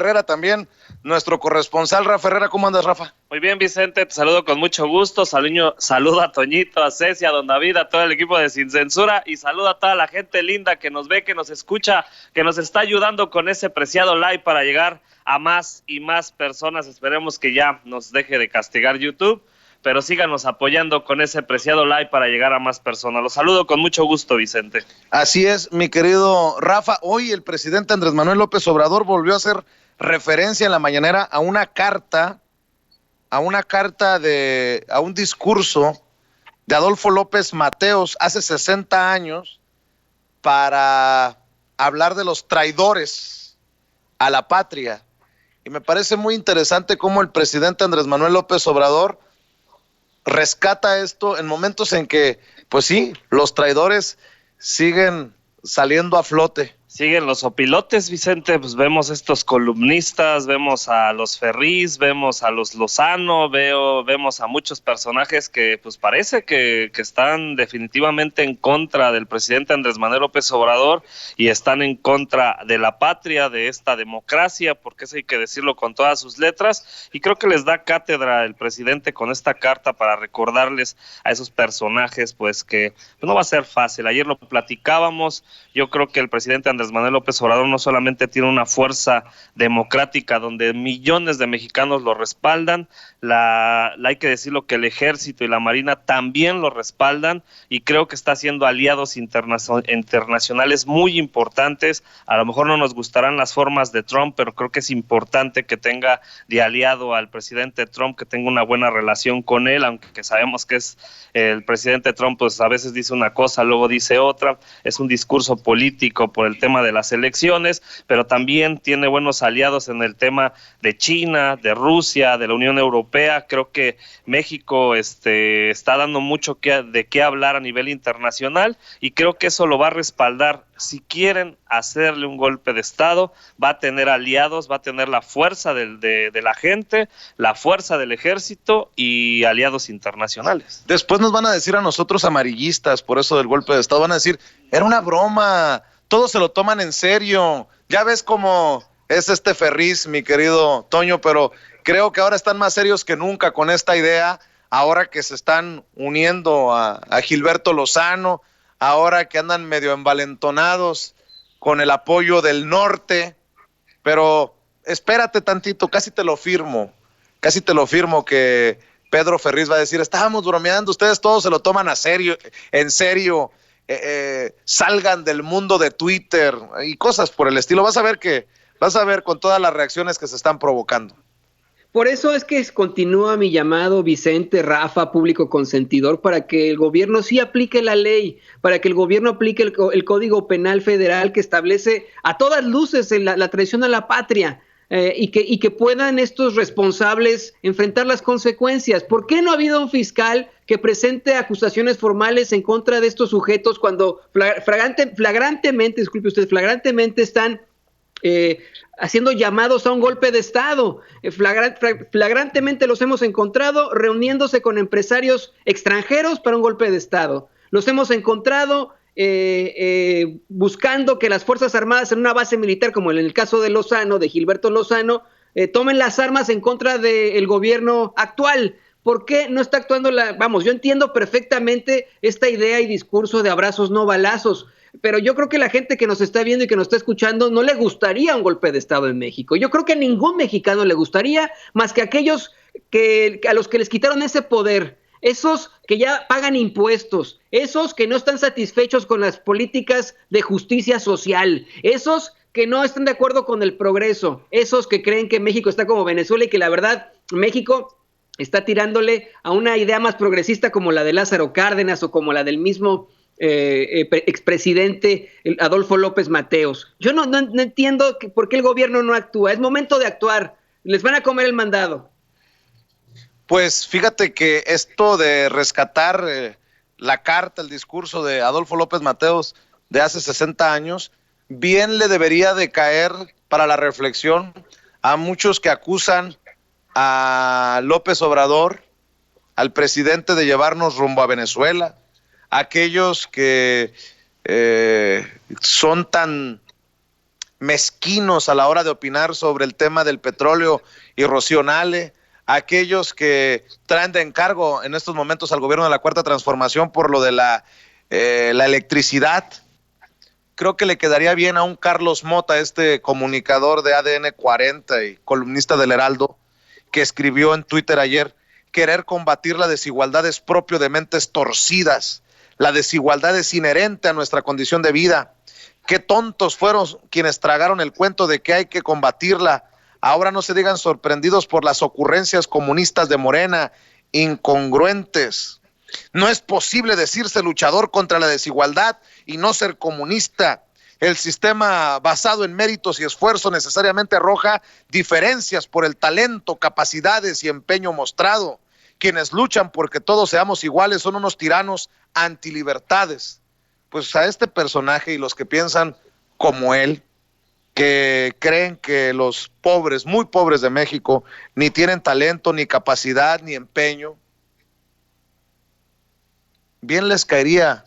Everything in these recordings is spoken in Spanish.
Herrera también, nuestro corresponsal. Rafa Herrera, ¿cómo andas, Rafa? Muy bien, Vicente, te saludo con mucho gusto, saludo a Toñito, a Ceci, a Don David, a todo el equipo de Sin Censura y saludo a toda la gente linda que nos ve, que nos escucha, que nos está ayudando con ese preciado like para llegar a más y más personas. Esperemos que ya nos deje de castigar YouTube, pero síganos apoyando con ese preciado like para llegar a más personas. Los saludo con mucho gusto, Vicente. Así es, mi querido Rafa. Hoy el presidente Andrés Manuel López Obrador volvió a hacer referencia en la mañanera a un discurso de Adolfo López Mateos hace 60 años para hablar de los traidores a la patria. Y me parece muy interesante cómo el presidente Andrés Manuel López Obrador rescata esto en momentos en que, pues sí, los traidores siguen saliendo a flote. Siguen los opilotes, Vicente, pues vemos estos columnistas, vemos a los Ferriz, vemos a los Lozano, vemos a muchos personajes que pues parece que están definitivamente en contra del presidente Andrés Manuel López Obrador y están en contra de la patria, de esta democracia, porque eso hay que decirlo con todas sus letras, y creo que les da cátedra el presidente con esta carta para recordarles a esos personajes pues que pues, no va a ser fácil. Ayer lo platicábamos, yo creo que el presidente Andrés Manuel López Obrador no solamente tiene una fuerza democrática donde millones de mexicanos lo respaldan, hay que decirlo que el ejército y la marina también lo respaldan y creo que está haciendo aliados internacionales muy importantes. A lo mejor no nos gustarán las formas de Trump, pero creo que es importante que tenga de aliado al presidente Trump, que tenga una buena relación con él, aunque sabemos que es el presidente Trump, pues a veces dice una cosa, luego dice otra, es un discurso político por el tema de las elecciones, pero también tiene buenos aliados en el tema de China, de Rusia, de la Unión Europea. Creo que México está dando mucho de qué hablar a nivel internacional y creo que eso lo va a respaldar. Si quieren hacerle un golpe de Estado, va a tener aliados, va a tener la fuerza de la gente, la fuerza del ejército y aliados internacionales. Después nos van a decir a nosotros amarillistas por eso del golpe de Estado, van a decir, era una broma, todos se lo toman en serio. Ya ves cómo es este Ferriz, mi querido Toño, pero creo que ahora están más serios que nunca con esta idea, ahora que se están uniendo a Gilberto Lozano, ahora que andan medio envalentonados con el apoyo del norte, pero espérate tantito, casi te lo firmo que Pedro Ferriz va a decir, estábamos bromeando, ustedes todos se lo toman en serio, salgan del mundo de Twitter y cosas por el estilo. Vas a ver con todas las reacciones que se están provocando. Por eso es que continúa mi llamado, Vicente, Rafa, público consentidor, para que el gobierno sí aplique la ley, para que el gobierno aplique el Código Penal Federal que establece a todas luces la traición a la patria. Y que puedan estos responsables enfrentar las consecuencias. ¿Por qué no ha habido un fiscal que presente acusaciones formales en contra de estos sujetos cuando flagrantemente están haciendo llamados a un golpe de Estado? Flagrantemente los hemos encontrado reuniéndose con empresarios extranjeros para un golpe de Estado. Los hemos encontrado buscando que las Fuerzas Armadas en una base militar, como en el caso de Lozano, de Gilberto Lozano, tomen las armas en contra del gobierno actual. ¿Por qué no está actuando yo entiendo perfectamente esta idea y discurso de abrazos no balazos, pero yo creo que la gente que nos está viendo y que nos está escuchando no le gustaría un golpe de Estado en México. Yo creo que a ningún mexicano le gustaría, más que aquellos a los que les quitaron ese poder, esos que ya pagan impuestos, esos que no están satisfechos con las políticas de justicia social, esos que no están de acuerdo con el progreso, esos que creen que México está como Venezuela y que la verdad México está tirándole a una idea más progresista como la de Lázaro Cárdenas o como la del mismo expresidente Adolfo López Mateos. Yo no entiendo por qué el gobierno no actúa. Es momento de actuar. Les van a comer el mandado. Pues fíjate que esto de rescatar la carta, el discurso de Adolfo López Mateos de hace 60 años, bien le debería de caer para la reflexión a muchos que acusan a López Obrador, al presidente, de llevarnos rumbo a Venezuela, aquellos que son tan mezquinos a la hora de opinar sobre el tema del petróleo y Rocío Nale, aquellos que traen de encargo en estos momentos al gobierno de la Cuarta Transformación por lo de la electricidad. Creo que le quedaría bien a un Carlos Mota, este comunicador de ADN 40 y columnista del Heraldo, que escribió en Twitter ayer: querer combatir la desigualdad es propio de mentes torcidas. La desigualdad es inherente a nuestra condición de vida. Qué tontos fueron quienes tragaron el cuento de que hay que combatirla. Ahora no se digan sorprendidos por las ocurrencias comunistas de Morena, incongruentes. No es posible decirse luchador contra la desigualdad y no ser comunista. El sistema basado en méritos y esfuerzo necesariamente arroja diferencias por el talento, capacidades y empeño mostrado. Quienes luchan porque todos seamos iguales son unos tiranos antilibertades. Pues a este personaje y los que piensan como él, que creen que los pobres, muy pobres de México, ni tienen talento, ni capacidad, ni empeño, bien les caería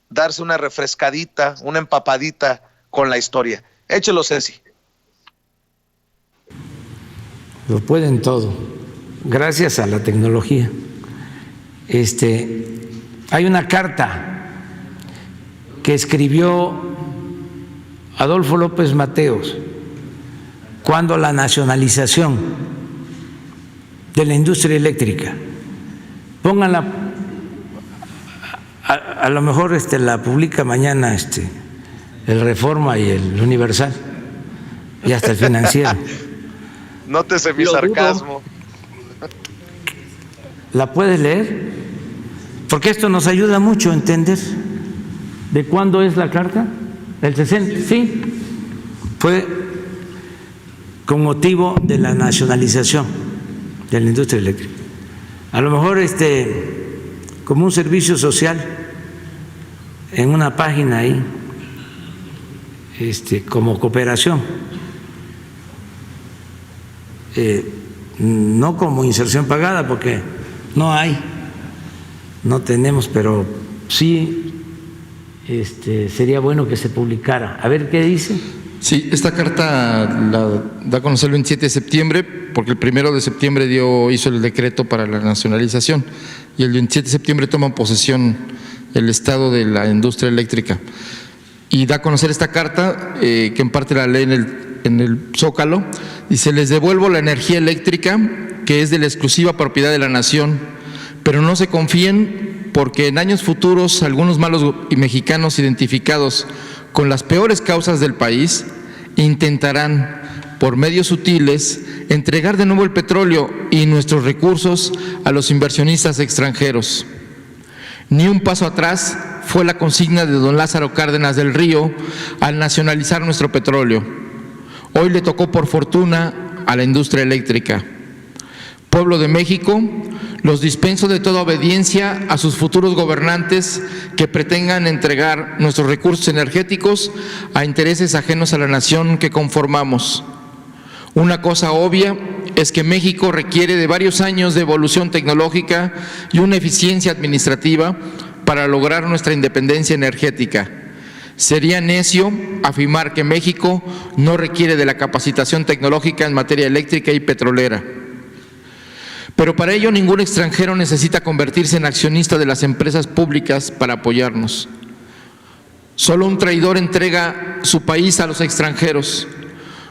darse una refrescadita, una empapadita con la historia. Échelo, Ceci. Lo pueden todo, gracias a la tecnología. Hay una carta que escribió Adolfo López Mateos cuando la nacionalización de la industria eléctrica. Pónganla, a lo mejor la publica mañana el Reforma y el Universal y hasta el Financiero. Nótese mi sarcasmo. ¿La puedes leer? Porque esto nos ayuda mucho a entender de cuándo es la carta. El 60, sí, fue con motivo de la nacionalización de la industria eléctrica. A lo mejor como un servicio social en una página ahí, como cooperación, no como inserción pagada, porque no hay, no tenemos, pero sí sería bueno que se publicara. A ver qué dice. Sí, esta carta la da a conocer el 27 de septiembre, porque el 1 de septiembre hizo el decreto para la nacionalización y el 27 de septiembre toma posesión el Estado de la industria eléctrica. Y da a conocer esta carta, que en parte la lee en el Zócalo, dice: les devuelvo la energía eléctrica que es de la exclusiva propiedad de la nación, pero no se confíen porque en años futuros algunos malos mexicanos identificados con las peores causas del país intentarán, por medios sutiles, entregar de nuevo el petróleo y nuestros recursos a los inversionistas extranjeros. Ni un paso atrás fue la consigna de don Lázaro Cárdenas del Río al nacionalizar nuestro petróleo. Hoy le tocó por fortuna a la industria eléctrica. Pueblo de México, los dispenso de toda obediencia a sus futuros gobernantes que pretendan entregar nuestros recursos energéticos a intereses ajenos a la nación que conformamos. Una cosa obvia es que México requiere de varios años de evolución tecnológica y una eficiencia administrativa para lograr nuestra independencia energética. Sería necio afirmar que México no requiere de la capacitación tecnológica en materia eléctrica y petrolera. Pero para ello ningún extranjero necesita convertirse en accionista de las empresas públicas para apoyarnos. Solo un traidor entrega su país a los extranjeros.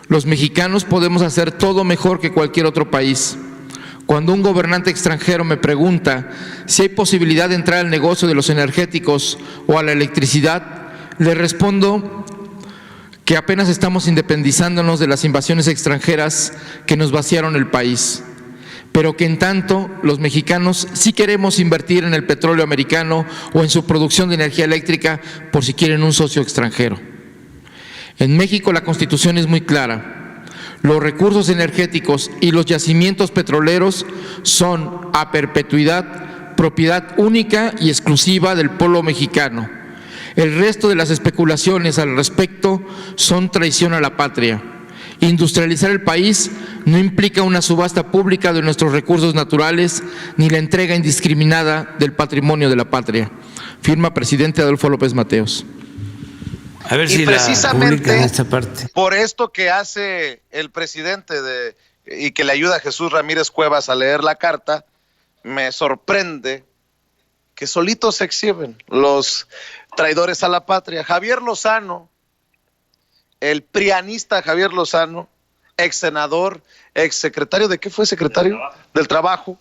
Los mexicanos podemos hacer todo mejor que cualquier otro país. Cuando un gobernante extranjero me pregunta si hay posibilidad de entrar al negocio de los energéticos o a la electricidad, le respondo que apenas estamos independizándonos de las invasiones extranjeras que nos vaciaron el país, pero que en tanto los mexicanos sí queremos invertir en el petróleo americano o en su producción de energía eléctrica por si quieren un socio extranjero. En México la Constitución es muy clara. Los recursos energéticos y los yacimientos petroleros son a perpetuidad propiedad única y exclusiva del pueblo mexicano. El resto de las especulaciones al respecto son traición a la patria. Industrializar el país no implica una subasta pública de nuestros recursos naturales ni la entrega indiscriminada del patrimonio de la patria. Firma presidente Adolfo López Mateos. A ver y si precisamente la esta parte. por esto que hace el presidente y que le ayuda a Jesús Ramírez Cuevas a leer la carta, me sorprende que solitos se exhiben los traidores a la patria. Javier Lozano, el prianista Javier Lozano, ex senador, ex secretario, ¿de qué fue secretario? Del Trabajo.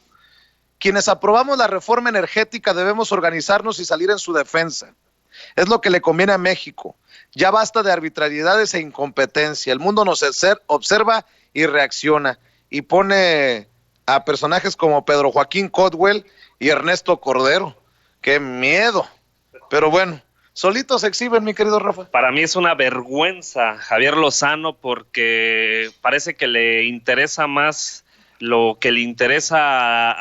Quienes aprobamos la reforma energética debemos organizarnos y salir en su defensa. Es lo que le conviene a México. Ya basta de arbitrariedades e incompetencia. El mundo nos observa y reacciona. Y pone a personajes como Pedro Joaquín Codwell y Ernesto Cordero. ¡Qué miedo! Pero bueno, solitos se exhiben, mi querido Rafa. Para mí es una vergüenza Javier Lozano, porque parece que le interesa más lo que le interesa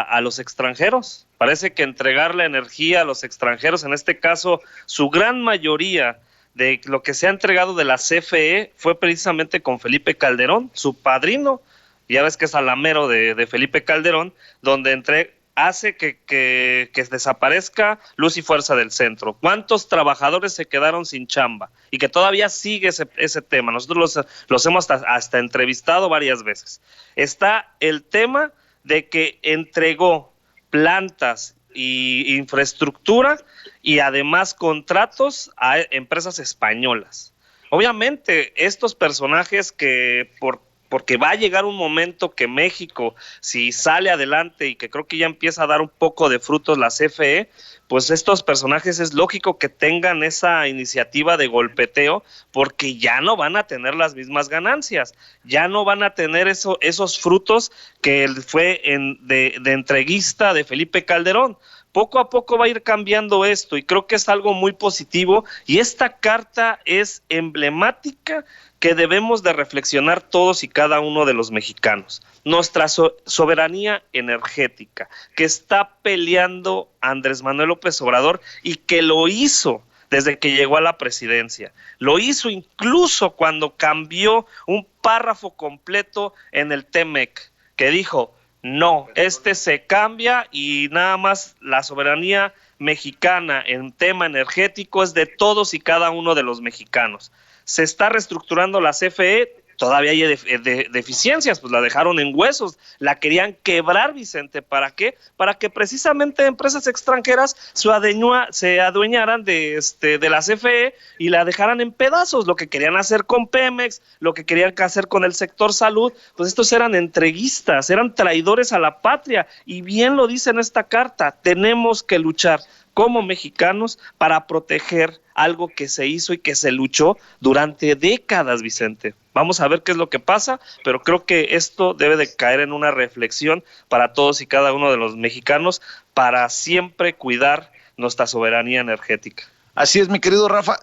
a los extranjeros. Parece que entregarle energía a los extranjeros, en este caso, su gran mayoría de lo que se ha entregado de la CFE fue precisamente con Felipe Calderón, su padrino. Ya ves que es alamero de Felipe Calderón, donde hace que desaparezca luz y fuerza del centro. ¿Cuántos trabajadores se quedaron sin chamba? Y que todavía sigue ese tema. Nosotros los hemos hasta entrevistado varias veces. Está el tema de que entregó plantas y infraestructura y además contratos a empresas españolas. Obviamente, estos personajes porque va a llegar un momento que México, si sale adelante y que creo que ya empieza a dar un poco de frutos la CFE, pues estos personajes es lógico que tengan esa iniciativa de golpeteo, porque ya no van a tener las mismas ganancias, ya no van a tener esos frutos que fue de entreguista de Felipe Calderón. Poco a poco va a ir cambiando esto y creo que es algo muy positivo, y esta carta es emblemática que debemos de reflexionar todos y cada uno de los mexicanos. Nuestra soberanía energética, que está peleando Andrés Manuel López Obrador y que lo hizo desde que llegó a la presidencia. Lo hizo incluso cuando cambió un párrafo completo en el TEMEC, que dijo: no, se cambia y nada más la soberanía mexicana en tema energético es de todos y cada uno de los mexicanos. Se está reestructurando la CFE, todavía hay deficiencias, pues la dejaron en huesos, la querían quebrar, Vicente. ¿Para qué? Para que precisamente empresas extranjeras se adueñaran de la CFE y la dejaran en pedazos. Lo que querían hacer con Pemex, lo que querían hacer con el sector salud, pues estos eran entreguistas, eran traidores a la patria, y bien lo dice en esta carta: tenemos que luchar como mexicanos para proteger algo que se hizo y que se luchó durante décadas, Vicente. Vamos a ver qué es lo que pasa, pero creo que esto debe de caer en una reflexión para todos y cada uno de los mexicanos para siempre cuidar nuestra soberanía energética. Así es, mi querido Rafa.